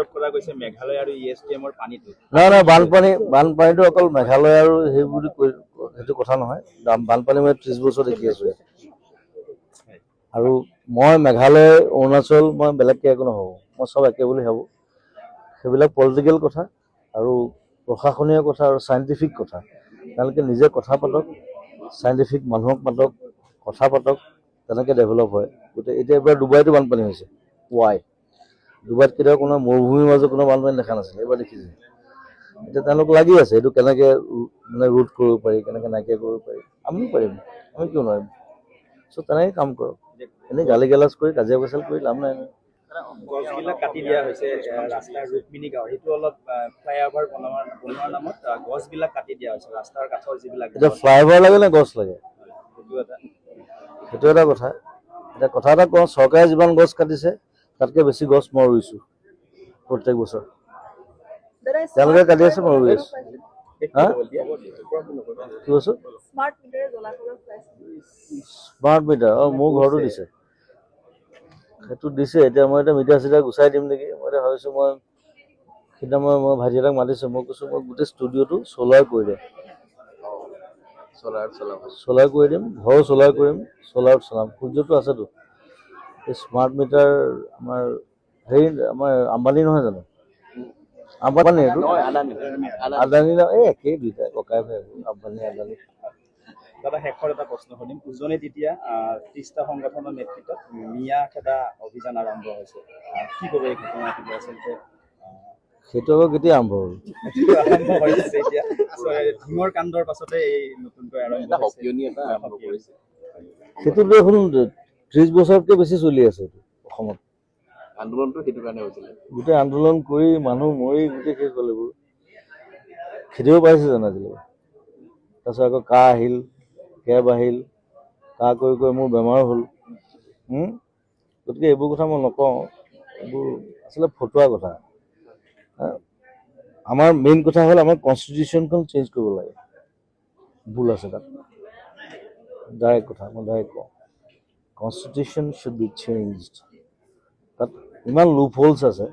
record কৰা গৈছে মেঘালয় আৰু ইএছটিএমৰ পানীটো নাই বানপানীটো অকল মেঘালয় আৰু সেইবোৰ সেইটো কথা নহয় বানপানী মই 30 বছৰ দেখি আছো আৰু মই মেঘালয় অৰুণাচল মই বেলেগকে একো নহ'ব মই চব একে বুলি ভাবোঁ সেইবিলাক পলিটিকেল কথা আৰু প্ৰশাসনীয় কথা আৰু চাইণ্টিফিক কথা তেওঁলোকে নিজে কথা পাতক চাইণ্টিফিক মানুহক মাতক কথা পাতক তেনেকৈ ডেভেলপ হয় গতিকে এতিয়া এবাৰ ডুবাইতো বানপানী হৈছে ৱাই ডুবাইত কেতিয়াও কোনো মৰুভূমিৰ মাজত কোনো বানপানী দেখা নাছিলে এইবাৰ দেখিছে এতিয়া তেওঁলোক লাগি আছে এইটো কেনেকৈ মানে ৰোধ কৰিব পাৰি কেনেকৈ নাইকিয়া কৰিব পাৰি আমিও পাৰিম আমি কিয় নোৱাৰিম চ' তেনেকৈ কাম কৰক এনেই গালি গালাজ কৰি কাজিয়া পেচাল কৰি লাভ নাই গছবিলাক কাটি দিয়া হৈছে ৰাস্তাৰ ৰুক্মিণী গাঁও সেইটো অলপ ফ্লাইঅভাৰ বনোৱাৰ নামত গছবিলাক কাটি দিয়া হৈছে ৰাস্তাৰ কাষৰ যিবিলাক এতিয়া ফ্লাইঅভাৰ লাগে নে গছ লাগে সেইটো এটা কথা এতিয়া কথা এটা কওঁ চৰকাৰে যিমান গছ কাটিছে তাতকৈ বেছি গছ মই ৰুইছোঁ প্ৰত্যেক বছৰ তেওঁলোকে কাটি আছে মই ৰুই আছোঁ হা কি কৈছোঁ স্মাৰ্ট মিটাৰ মোৰ ঘৰতো দিছে সেইটো দিছে এতিয়া মই মিটাৰ চিটাৰ গুচাই দিম নেকি মই এতিয়া ভাবিছোঁ মই সেইদিনা মই ভাইটি এটাক মাতিছোঁ মই কৈছোঁ মই গোটেই ষ্টুডিঅ'টো চ'লাৰ কৰি দিম চ'লাৰ কৰি দিম ঘৰো চ'লাৰ কৰিম চ'লাৰত চলাম সূৰ্যটো আছেতো এই স্মাৰ্ট মিটাৰ আমাৰ হেৰি আমাৰ আম্বানী নহয় জানো আম্বানী এইটো আদানী এই একেই দুইটা ককাই ভাই আম্বানী আদানী দাদা শেষৰ এটা প্ৰশ্ন সুধিম উজনিত এতিয়া 30টা সংগঠনৰ নেতৃত্বত মিয়া খেদা অভিযান আৰম্ভ হৈছে কি ক'ব এই ঘটনাটো আচলতে সেইটো আকৌ কেতিয়া আৰম্ভ হ'ল এতিয়া ধিঙৰ কাণ্ডৰ পাছতে এই নতুনকৈ আৰম্ভ কৰিছে সেইটো দেখোন 30 বছৰতকৈ বেছি চলি আছে অসমত আন্দোলনটো সেইটো কাৰণে হৈছিলে গোটেই আন্দোলন কৰি মানুহ মৰি গোটেই শেষ হ'ল এইবোৰ খেদিব পাৰিছে জানো আজিলৈকে তাৰপিছত আকৌ কাহ আহিল কেব আহিল কাহ কৰি কৰি মোৰ বেমাৰ হ'ল গতিকে এইবোৰ কথা মই নকওঁ এইবোৰ আচলতে ফটুৱা কথা আমাৰ মেইন কথা হ'ল আমাৰ কনষ্টিটিউশ্যনখন চেঞ্জ কৰিব লাগে ভুল আছে তাত ডাইৰেক্ট কথা মই ডাইৰেক্ট কওঁ কনষ্টিটিউশ্যন শুড বি চেঞ্জড তাত ইমান লুপ হোলছ আছে